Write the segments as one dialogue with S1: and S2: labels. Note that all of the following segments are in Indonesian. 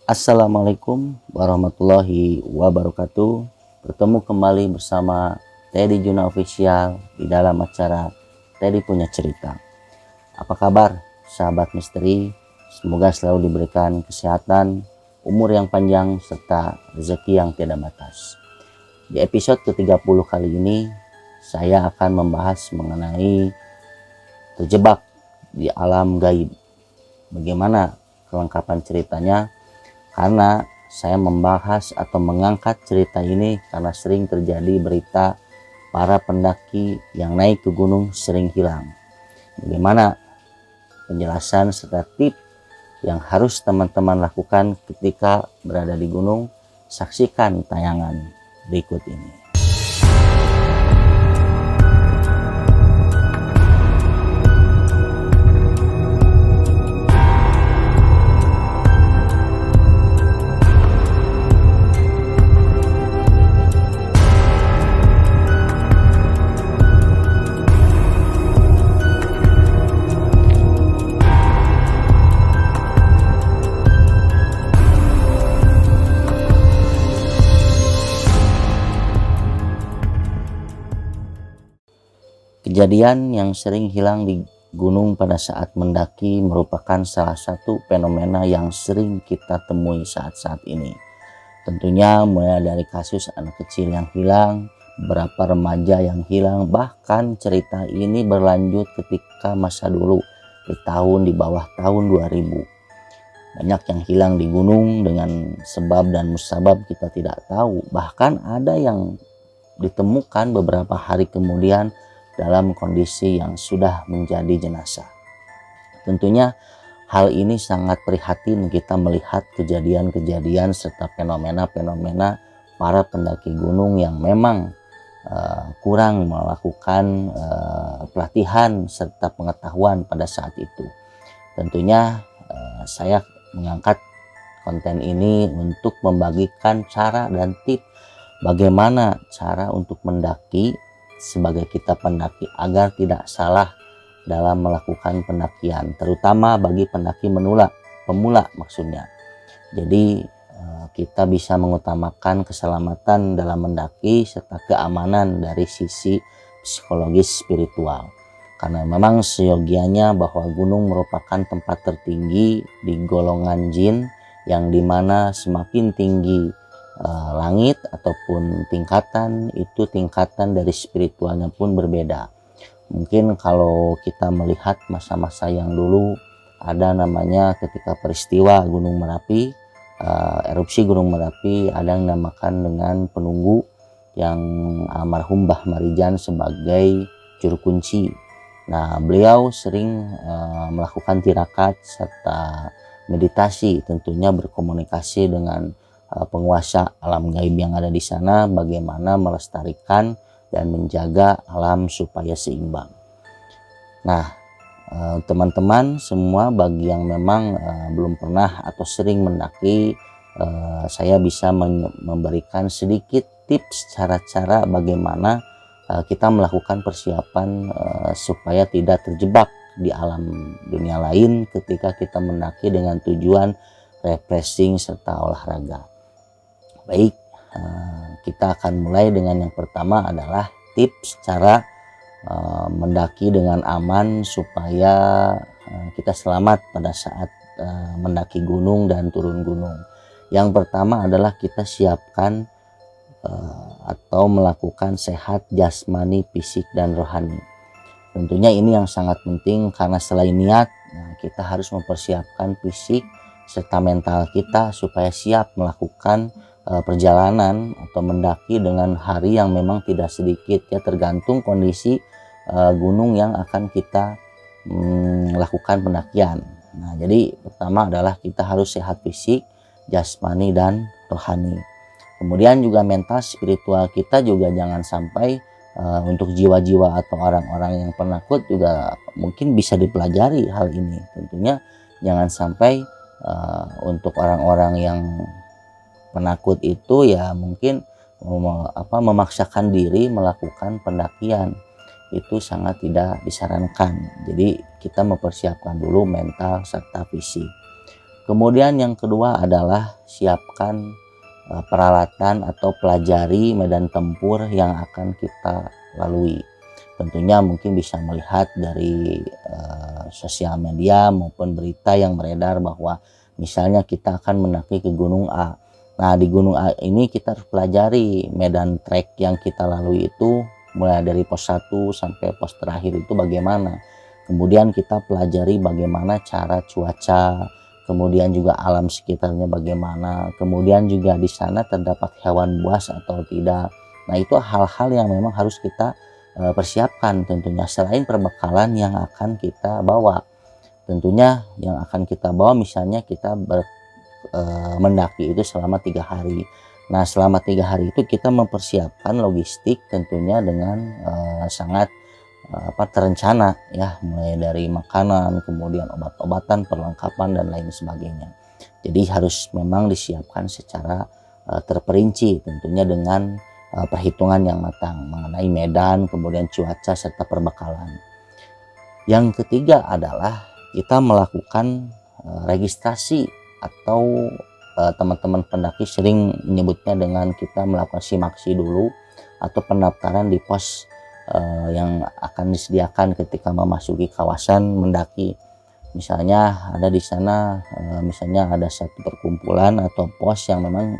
S1: Assalamualaikum warahmatullahi wabarakatuh. Bertemu kembali bersama Teddy Juna Official di dalam acara Teddy Punya Cerita. Apa kabar sahabat misteri? Semoga selalu diberikan kesehatan, umur yang panjang, serta rezeki yang tidak batas. Di episode ke-30 kali ini, saya akan membahas mengenai terjebak di alam gaib. Bagaimana kelengkapan ceritanya? Karena saya membahas atau mengangkat cerita ini karena sering terjadi berita para pendaki yang naik ke gunung sering hilang. Bagaimana penjelasan serta tips yang harus teman-teman lakukan ketika berada di gunung? Saksikan tayangan berikut ini. Kejadian yang sering hilang di gunung pada saat mendaki merupakan salah satu fenomena yang sering kita temui saat-saat ini. Tentunya mulai dari kasus anak kecil yang hilang, beberapa remaja yang hilang, bahkan cerita ini berlanjut ketika masa dulu di bawah tahun 2000. Banyak yang hilang di gunung dengan sebab dan musabab kita tidak tahu. Bahkan ada yang ditemukan beberapa hari kemudian dalam kondisi yang sudah menjadi jenazah. Tentunya hal ini sangat prihatin kita melihat kejadian-kejadian serta fenomena-fenomena para pendaki gunung yang memang kurang melakukan pelatihan serta pengetahuan pada saat itu. Tentunya saya mengangkat konten ini untuk membagikan cara dan tips bagaimana cara untuk mendaki sebagai kita pendaki agar tidak salah dalam melakukan pendakian, terutama bagi pendaki pemula maksudnya. Jadi kita bisa mengutamakan keselamatan dalam mendaki serta keamanan dari sisi psikologis spiritual. Karena memang seyogianya bahwa gunung merupakan tempat tertinggi di golongan jin, yang dimana semakin tinggi langit ataupun tingkatan itu, tingkatan dari spiritualnya pun berbeda. Mungkin kalau kita melihat masa-masa yang dulu ada namanya ketika peristiwa Gunung Merapi, erupsi Gunung Merapi, ada yang namakan dengan penunggu yang almarhum Mbah Marijan sebagai juru kunci. Nah, beliau sering melakukan tirakat serta meditasi, tentunya berkomunikasi dengan penguasa alam gaib yang ada di sana, bagaimana melestarikan dan menjaga alam supaya seimbang. Nah, teman-teman semua, bagi yang memang belum pernah atau sering mendaki, saya bisa memberikan sedikit tips cara-cara bagaimana kita melakukan persiapan supaya tidak terjebak di alam dunia lain ketika kita mendaki dengan tujuan refreshing serta olahraga. Baik, kita akan mulai dengan yang pertama adalah tips cara mendaki dengan aman supaya kita selamat pada saat mendaki gunung dan turun gunung. Yang pertama adalah kita siapkan atau melakukan sehat jasmani, fisik, dan rohani. Tentunya ini yang sangat penting karena selain niat, kita harus mempersiapkan fisik serta mental kita supaya siap melakukan perjalanan atau mendaki dengan hari yang memang tidak sedikit, ya tergantung kondisi gunung yang akan kita lakukan pendakian. Nah, jadi pertama adalah kita harus sehat fisik, jasmani, dan rohani. Kemudian juga mental spiritual kita juga jangan sampai untuk jiwa-jiwa atau orang-orang yang penakut juga mungkin bisa dipelajari hal ini. Tentunya jangan sampai untuk orang-orang yang penakut itu ya mungkin memaksakan diri melakukan pendakian, itu sangat tidak disarankan. Jadi kita mempersiapkan dulu mental serta fisik. Kemudian yang kedua adalah siapkan peralatan atau pelajari medan tempur yang akan kita lalui. Tentunya mungkin bisa melihat dari sosial media maupun berita yang beredar bahwa misalnya kita akan mendaki ke Gunung A. Nah, di Gunung A ini kita harus pelajari medan trek yang kita lalui itu mulai dari pos 1 sampai pos terakhir itu bagaimana. Kemudian kita pelajari bagaimana cara cuaca, kemudian juga alam sekitarnya bagaimana, kemudian juga di sana terdapat hewan buas atau tidak. Nah, itu hal-hal yang memang harus kita persiapkan tentunya, selain perbekalan yang akan kita bawa. Tentunya yang akan kita bawa misalnya kita mendaki itu selama 3 hari. Nah, selama 3 hari itu kita mempersiapkan logistik tentunya dengan sangat terencana ya, mulai dari makanan, kemudian obat-obatan, perlengkapan dan lain sebagainya. Jadi harus memang disiapkan secara terperinci tentunya dengan perhitungan yang matang mengenai medan, kemudian cuaca serta perbekalan. Yang ketiga adalah kita melakukan registrasi atau teman-teman pendaki sering menyebutnya dengan kita melakukan simaksi dulu atau pendaftaran di pos yang akan disediakan ketika memasuki kawasan mendaki. Misalnya ada di sana misalnya ada satu perkumpulan atau pos yang memang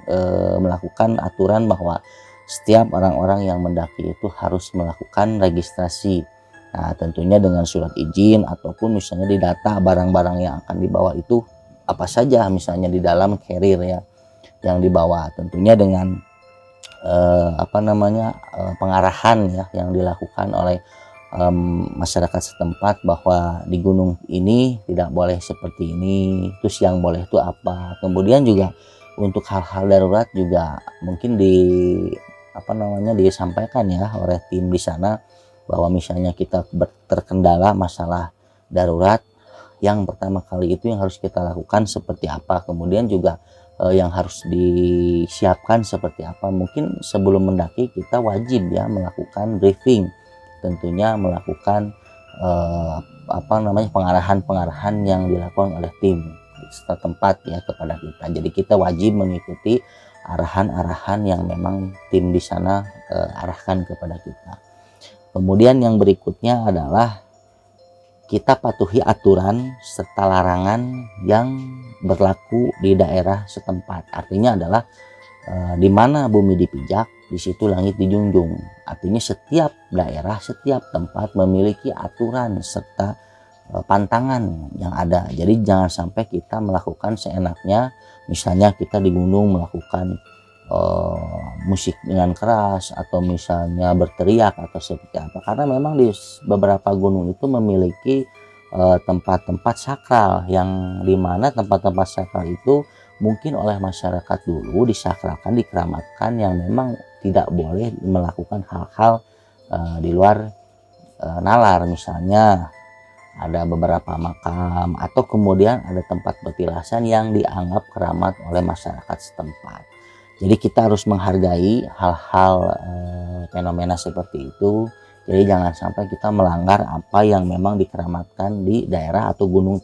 S1: melakukan aturan bahwa setiap orang-orang yang mendaki itu harus melakukan registrasi. Nah, tentunya dengan surat izin ataupun misalnya di data barang-barang yang akan dibawa itu apa saja, misalnya di dalam carrier ya yang dibawa, tentunya dengan pengarahan ya yang dilakukan oleh masyarakat setempat bahwa di gunung ini tidak boleh seperti ini, terus yang boleh itu apa. Kemudian juga untuk hal-hal darurat juga mungkin disampaikan ya oleh tim di sana bahwa misalnya kita terkendala masalah darurat, yang pertama kali itu yang harus kita lakukan seperti apa, kemudian juga yang harus disiapkan seperti apa. Mungkin sebelum mendaki kita wajib ya melakukan briefing, tentunya melakukan pengarahan yang dilakukan oleh tim setempat ya kepada kita. Jadi kita wajib mengikuti arahan-arahan yang memang tim di sana arahkan kepada kita. Kemudian yang berikutnya adalah kita patuhi aturan serta larangan yang berlaku di daerah setempat. Artinya adalah di mana bumi dipijak, di situ langit dijunjung. Artinya setiap daerah, setiap tempat memiliki aturan serta pantangan yang ada. Jadi jangan sampai kita melakukan seenaknya. Misalnya kita di gunung melakukan musik dengan keras atau misalnya berteriak atau seperti apa, karena memang di beberapa gunung itu memiliki tempat-tempat sakral yang dimana tempat-tempat sakral itu mungkin oleh masyarakat dulu disakralkan, dikeramatkan, yang memang tidak boleh melakukan hal-hal di luar nalar. Misalnya ada beberapa makam atau kemudian ada tempat petilasan yang dianggap keramat oleh masyarakat setempat. Jadi kita harus menghargai hal-hal fenomena seperti itu. Jadi jangan sampai kita melanggar apa yang memang dikeramatkan di daerah atau gunung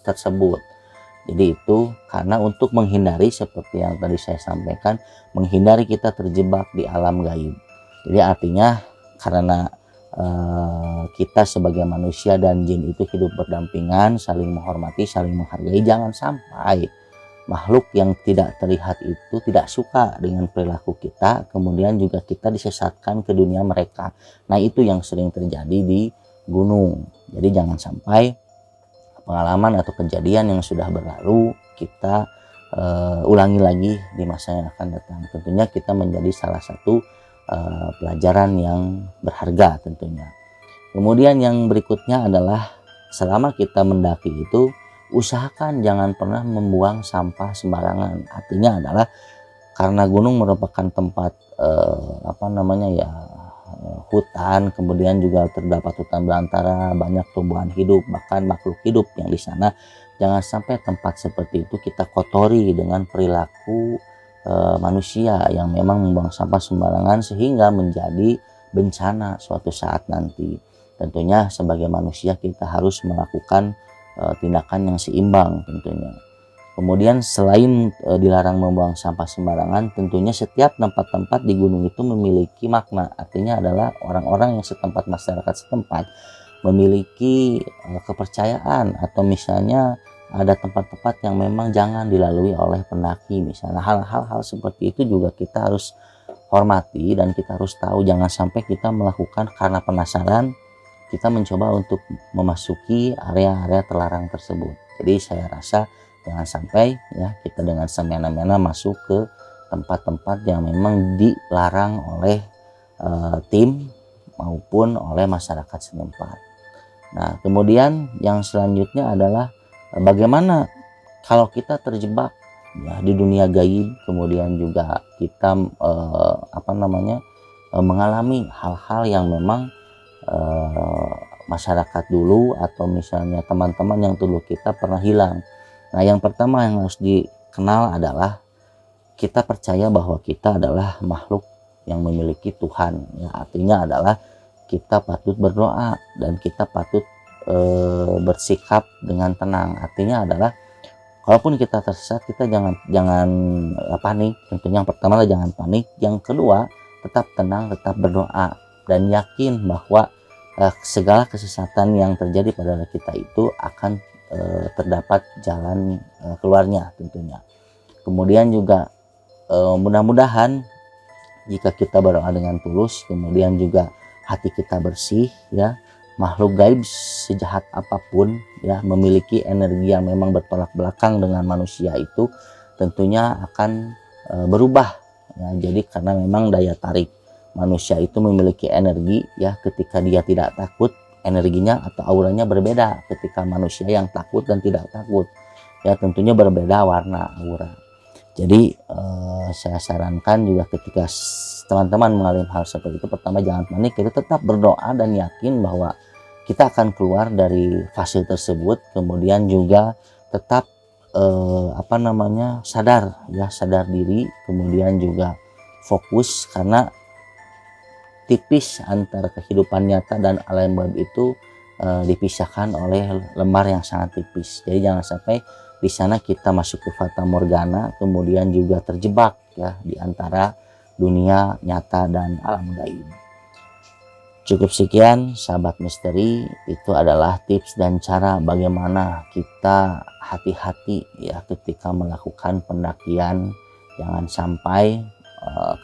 S1: tersebut. Jadi itu karena untuk menghindari seperti yang tadi saya sampaikan, menghindari kita terjebak di alam gaib. Jadi artinya karena kita sebagai manusia dan jin itu hidup berdampingan, saling menghormati, saling menghargai, jangan sampai makhluk yang tidak terlihat itu tidak suka dengan perilaku kita, kemudian juga kita disesatkan ke dunia mereka. Nah, itu yang sering terjadi di gunung. Jadi jangan sampai pengalaman atau kejadian yang sudah berlalu kita ulangi lagi di masa yang akan datang. Tentunya kita menjadi salah satu pelajaran yang berharga tentunya. Kemudian yang berikutnya adalah selama kita mendaki itu usahakan jangan pernah membuang sampah sembarangan. Artinya adalah karena gunung merupakan tempat hutan, kemudian juga terdapat hutan belantara, banyak tumbuhan hidup, bahkan makhluk hidup yang di sana. Jangan sampai tempat seperti itu kita kotori dengan perilaku manusia yang memang membuang sampah sembarangan sehingga menjadi bencana suatu saat nanti. Tentunya sebagai manusia kita harus melakukan tindakan yang seimbang tentunya. Kemudian selain dilarang membuang sampah sembarangan, tentunya setiap tempat-tempat di gunung itu memiliki makna. Artinya adalah orang-orang yang setempat, masyarakat setempat memiliki kepercayaan, atau misalnya ada tempat-tempat yang memang jangan dilalui oleh pendaki. Misalnya hal-hal seperti itu juga kita harus hormati dan kita harus tahu, jangan sampai kita melakukan karena penasaran kita mencoba untuk memasuki area-area terlarang tersebut. Jadi saya rasa jangan sampai ya kita dengan semena-mena masuk ke tempat-tempat yang memang dilarang oleh tim maupun oleh masyarakat setempat. Nah, kemudian yang selanjutnya adalah bagaimana kalau kita terjebak ya di dunia gaib, kemudian juga kita mengalami hal-hal yang memang masyarakat dulu atau misalnya teman-teman yang dulu kita pernah hilang. Nah, yang pertama yang harus dikenal adalah kita percaya bahwa kita adalah makhluk yang memiliki Tuhan. Ya, artinya adalah kita patut berdoa dan kita patut bersikap dengan tenang. Artinya adalah kalaupun kita tersesat, kita jangan panik. Tentunya yang pertama adalah jangan panik. Yang kedua, tetap tenang, tetap berdoa dan yakin bahwa segala kesesatan yang terjadi pada kita itu akan terdapat jalan keluarnya tentunya. Kemudian juga mudah-mudahan jika kita berdoa dengan tulus, kemudian juga hati kita bersih ya, makhluk gaib sejahat apapun ya, memiliki energi yang memang bertolak belakang dengan manusia itu tentunya akan berubah ya. Jadi karena memang daya tarik manusia itu memiliki energi ya, ketika dia tidak takut energinya atau auranya berbeda ketika manusia yang takut dan tidak takut ya, tentunya berbeda warna aura. Jadi saya sarankan juga ketika teman-teman mengalami hal seperti itu, pertama jangan panik, kita tetap berdoa dan yakin bahwa kita akan keluar dari fase tersebut. Kemudian juga tetap sadar ya, sadar diri, kemudian juga fokus, karena tipis antara kehidupan nyata dan alam gaib itu dipisahkan oleh lembar yang sangat tipis. Jadi jangan sampai di sana kita masuk ke fata morgana, kemudian juga terjebak ya di antara dunia nyata dan alam gaib. Cukup sekian sahabat misteri, itu adalah tips dan cara bagaimana kita hati-hati ya ketika melakukan pendakian. Jangan sampai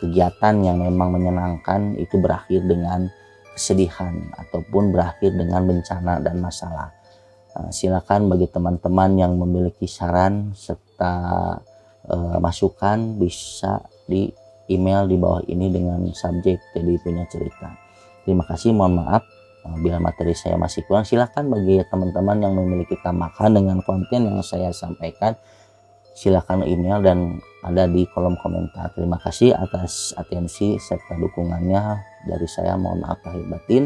S1: kegiatan yang memang menyenangkan itu berakhir dengan kesedihan ataupun berakhir dengan bencana dan masalah. Silakan bagi teman-teman yang memiliki saran serta masukan bisa di email di bawah ini dengan subjek Teddy Punya Cerita. Terima kasih, mohon maaf bila materi saya masih kurang. Silakan bagi teman-teman yang memiliki tambahan dengan konten yang saya sampaikan, silakan email dan ada di kolom komentar. Terima kasih atas atensi serta dukungannya dari saya. Mohon maaf lahir batin.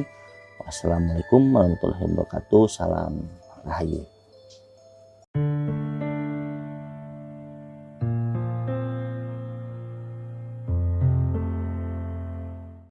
S1: Wassalamualaikum warahmatullahi wabarakatuh. Salam rahayu.